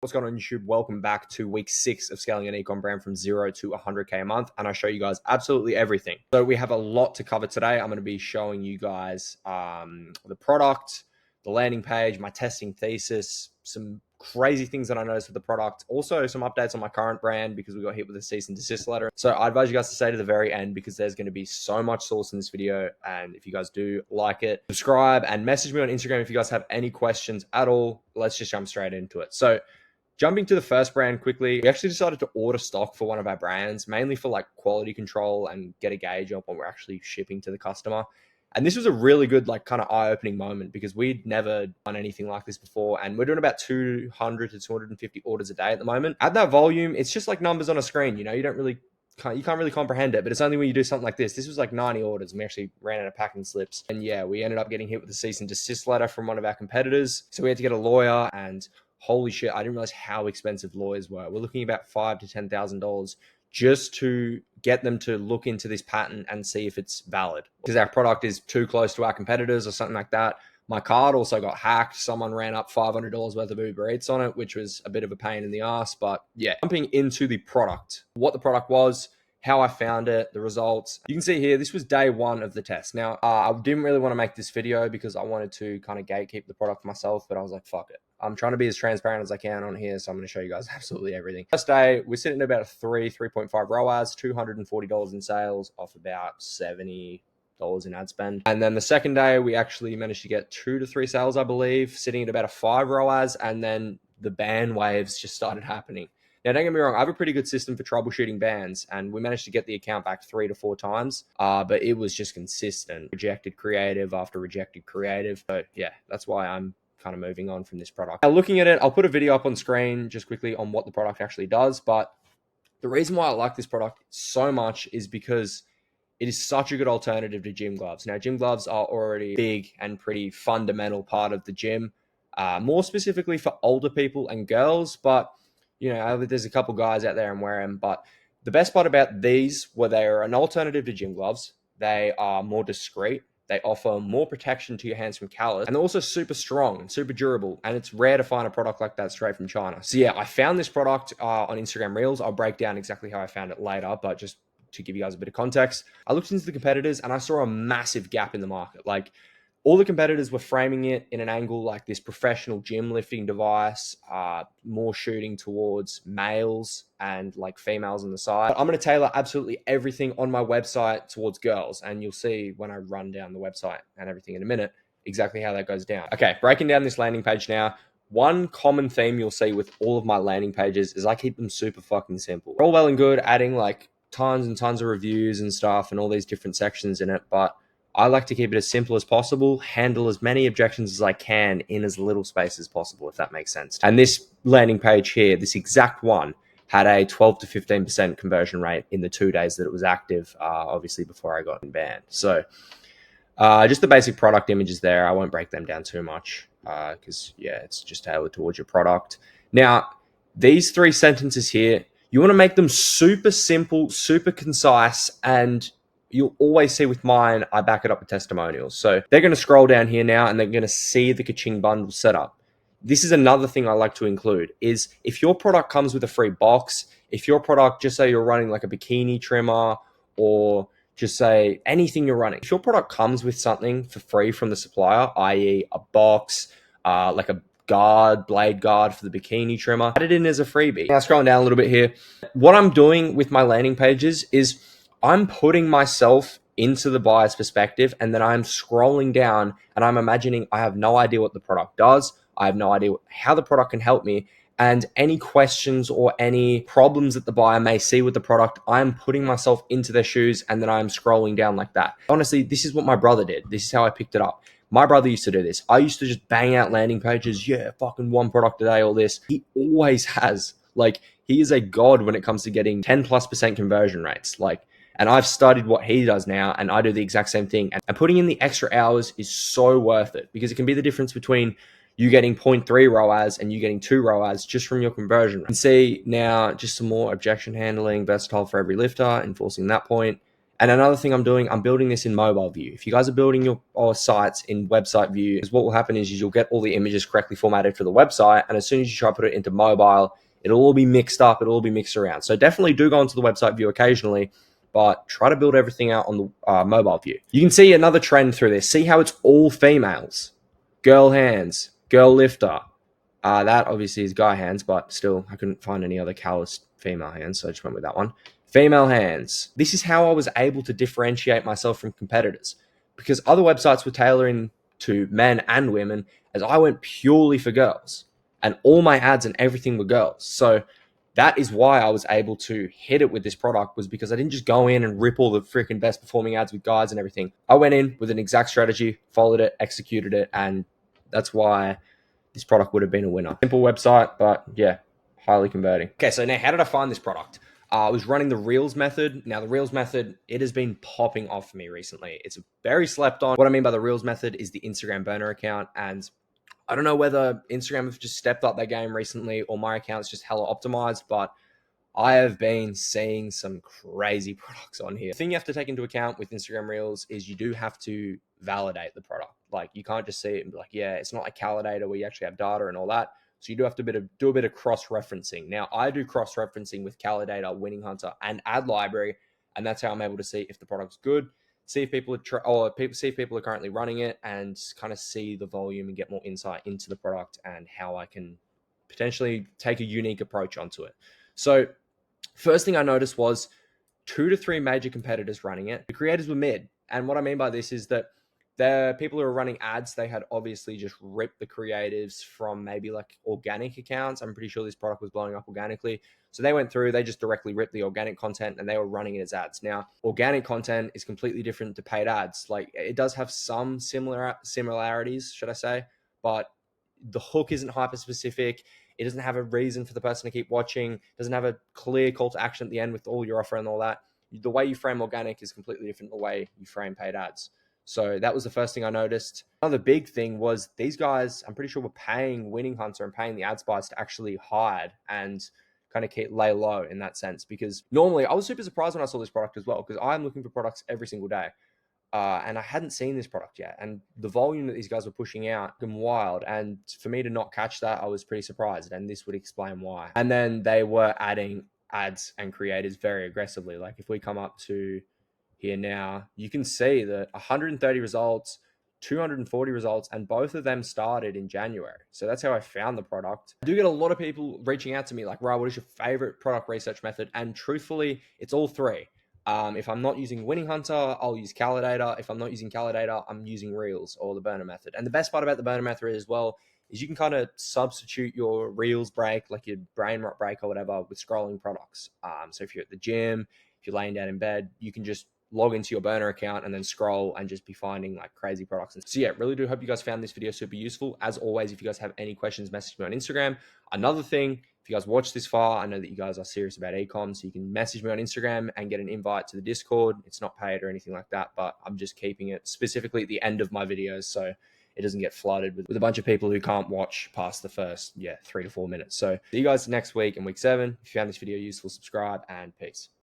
What's going on YouTube? Welcome back to week 6 of scaling an ecom brand from 0 to 100K a month. And I show you guys absolutely everything. So we have a lot to cover today. I'm going to be showing you guys the product, the landing page, my testing thesis, some crazy things that I noticed with the product. Also some updates on my current brand because we got hit with a cease and desist letter. So I advise you guys to stay to the very end because there's going to be so much sauce in this video. And if you guys do like it, subscribe and message me on Instagram if you guys have any questions at all. Let's just jump straight into it. So jumping to the first brand quickly, we actually decided to order stock for one of our brands, mainly for like quality control and get a gauge on what we're actually shipping to the customer. And this was a really good, like, kind of eye-opening moment because we'd never done anything like this before. And we're doing about 200 to 250 orders a day at the moment. At that volume, it's just like numbers on a screen. You know, you can't really comprehend it, but it's only when you do something like this. This was like 90 orders and we actually ran out of packing slips. And yeah, we ended up getting hit with a cease and desist letter from one of our competitors. So we had to get a lawyer, and holy shit, I didn't realize how expensive lawyers were. We're looking at about $5,000 to $10,000 just to get them to look into this patent and see if it's valid, because our product is too close to our competitors or something like that. My card also got hacked. Someone ran up $500 worth of Uber Eats on it, which was a bit of a pain in the ass. But yeah, jumping into the product, what the product was, how I found it, the results. You can see here, this was day 1 of the test. Now, I didn't really want to make this video because I wanted to kind of gatekeep the product myself, but I was like, fuck it. I'm trying to be as transparent as I can on here, so I'm going to show you guys absolutely everything. First day, we're sitting at about a 3.5 ROAS, $240 in sales off about $70 in ad spend. And then the second day, we actually managed to get 2 to 3 sales, I believe, sitting at about a 5 ROAS, and then the ban waves just started happening. Now, don't get me wrong, I have a pretty good system for troubleshooting bans, and we managed to get the account back 3 to 4 times, but it was just consistent. Rejected creative after rejected creative. So yeah, that's why I'm kind of moving on from this product. Now, looking at it, I'll put a video up on screen just quickly on what the product actually does, but the reason why I like this product so much is because it is such a good alternative to gym gloves. Now, gym gloves are already big and pretty fundamental part of the gym, more specifically for older people and girls, but you know, there's a couple guys out there and wear them. But the best part about these were they are an alternative to gym gloves. They are more discreet. They offer more protection to your hands from callus, and they're also super strong and super durable. And it's rare to find a product like that straight from China. So yeah, I found this product on Instagram Reels. I'll break down exactly how I found it later, but just to give you guys a bit of context, I looked into the competitors and I saw a massive gap in the market. Like, all the competitors were framing it in an angle like this professional gym lifting device, more shooting towards males and like females on the side. But I'm going to tailor absolutely everything on my website towards girls. And you'll see when I run down the website and everything in a minute, exactly how that goes down. Okay, breaking down this landing page now. One common theme you'll see with all of my landing pages is I keep them super fucking simple. They're all well and good adding like tons and tons of reviews and stuff and all these different sections in it, but I like to keep it as simple as possible, handle as many objections as I can in as little space as possible, if that makes sense. And this landing page here, this exact one, had a 12 to 15% conversion rate in the 2 days that it was active, obviously before I got banned. So just the basic product images there. I won't break them down too much because, yeah, it's just tailored towards your product. Now, these 3 sentences here, you want to make them super simple, super concise, and you'll always see with mine, I back it up with testimonials. So they're going to scroll down here now and they're going to see the Kaching bundle setup. This is another thing I like to include is if your product comes with a free box, if your product, just say you're running like a bikini trimmer or just say anything you're running, if your product comes with something for free from the supplier, i.e. a box, like a blade guard for the bikini trimmer, add it in as a freebie. Now scrolling down a little bit here, what I'm doing with my landing pages is I'm putting myself into the buyer's perspective, and then I'm scrolling down and I'm imagining I have no idea what the product does. I have no idea how the product can help me. And any questions or any problems that the buyer may see with the product, I'm putting myself into their shoes and then I'm scrolling down like that. Honestly, this is what my brother did. This is how I picked it up. My brother used to do this. I used to just bang out landing pages. Yeah, fucking 1 product a day, all this. He always has. Like, he is a god when it comes to getting 10+% conversion rates. Like, and I've studied what he does now, and I do the exact same thing. And putting in the extra hours is so worth it because it can be the difference between you getting 0.3 ROAS and you getting 2 ROAS just from your conversion rate. You can see now just some more objection handling, versatile for every lifter, enforcing that point. And another thing I'm doing, I'm building this in mobile view. If you guys are building your sites in website view, is what will happen is you'll get all the images correctly formatted for the website. And as soon as you try to put it into mobile, it'll all be mixed up. It'll all be mixed around. So definitely do go into the website view occasionally, but try to build everything out on the mobile view. You can see another trend through this. See how it's all females. Girl hands, girl lifter. That obviously is guy hands, but still, I couldn't find any other calloused female hands, so I just went with that one. Female hands. This is how I was able to differentiate myself from competitors, because other websites were tailoring to men and women, as I went purely for girls, and all my ads and everything were girls. So that is why I was able to hit it with this product, was because I didn't just go in and rip all the freaking best performing ads with guys and everything. I went in with an exact strategy, followed it, executed it, and that's why this product would have been a winner. Simple website, but yeah, highly converting. Okay, so now how did I find this product? I was running the Reels method. Now the Reels method, it has been popping off for me recently. It's very slept on. What I mean by the Reels method is the Instagram burner account. And I don't know whether Instagram have just stepped up their game recently or my account's just hella optimized, but I have been seeing some crazy products on here. The thing you have to take into account with Instagram Reels is you do have to validate the product. Like you can't just see it and be like, yeah, it's not like Calidator where you actually have data and all that. So you do have to do a bit of cross-referencing. Now I do cross-referencing with Calidator, Winning Hunter, and Ad Library, and that's how I'm able to see if the product's good, see if people are currently running it, and kind of see the volume and get more insight into the product and how I can potentially take a unique approach onto it. So first thing I noticed was 2 to 3 major competitors running it. The creators were mid. And what I mean by this is that the people who are running ads, they had obviously just ripped the creatives from maybe like organic accounts. I'm pretty sure this product was blowing up organically. So they went through, they just directly ripped the organic content and they were running it as ads. Now, organic content is completely different to paid ads. Like it does have some similarities, should I say, but the hook isn't hyper specific. It doesn't have a reason for the person to keep watching. It doesn't have a clear call to action at the end with all your offer and all that. The way you frame organic is completely different than the way you frame paid ads. So that was the first thing I noticed. Another big thing was these guys, I'm pretty sure, were paying Winning Hunter and paying the ad spies to actually hide and kind of lay low in that sense. Because normally I was super surprised when I saw this product as well, because I'm looking for products every single day. And I hadn't seen this product yet. And the volume that these guys were pushing out was wild. And for me to not catch that, I was pretty surprised. And this would explain why. And then they were adding ads and creators very aggressively. Like if we come up to here now, you can see that 130 results, 240 results, and both of them started in January. So that's how I found the product. I do get a lot of people reaching out to me like, Ra, what is your favorite product research method? And truthfully, it's all three. If I'm not using Winning Hunter, I'll use Calidator. If I'm not using Calidator, I'm using Reels or the burner method. And the best part about the burner method as well is you can kind of substitute your Reels break, like your brain rot break or whatever, with scrolling products. So if you're at the gym, if you're laying down in bed, you can just log into your burner account and then scroll and just be finding like crazy products. So yeah, really do hope you guys found this video super useful. As always, if you guys have any questions, message me on Instagram. Another thing, if you guys watched this far, I know that you guys are serious about ecom, so you can message me on Instagram and get an invite to the Discord. It's not paid or anything like that, but I'm just keeping it specifically at the end of my videos so it doesn't get flooded with a bunch of people who can't watch past the first 3 to 4 minutes. So see you guys next week in week 7. If you found this video useful, subscribe and peace.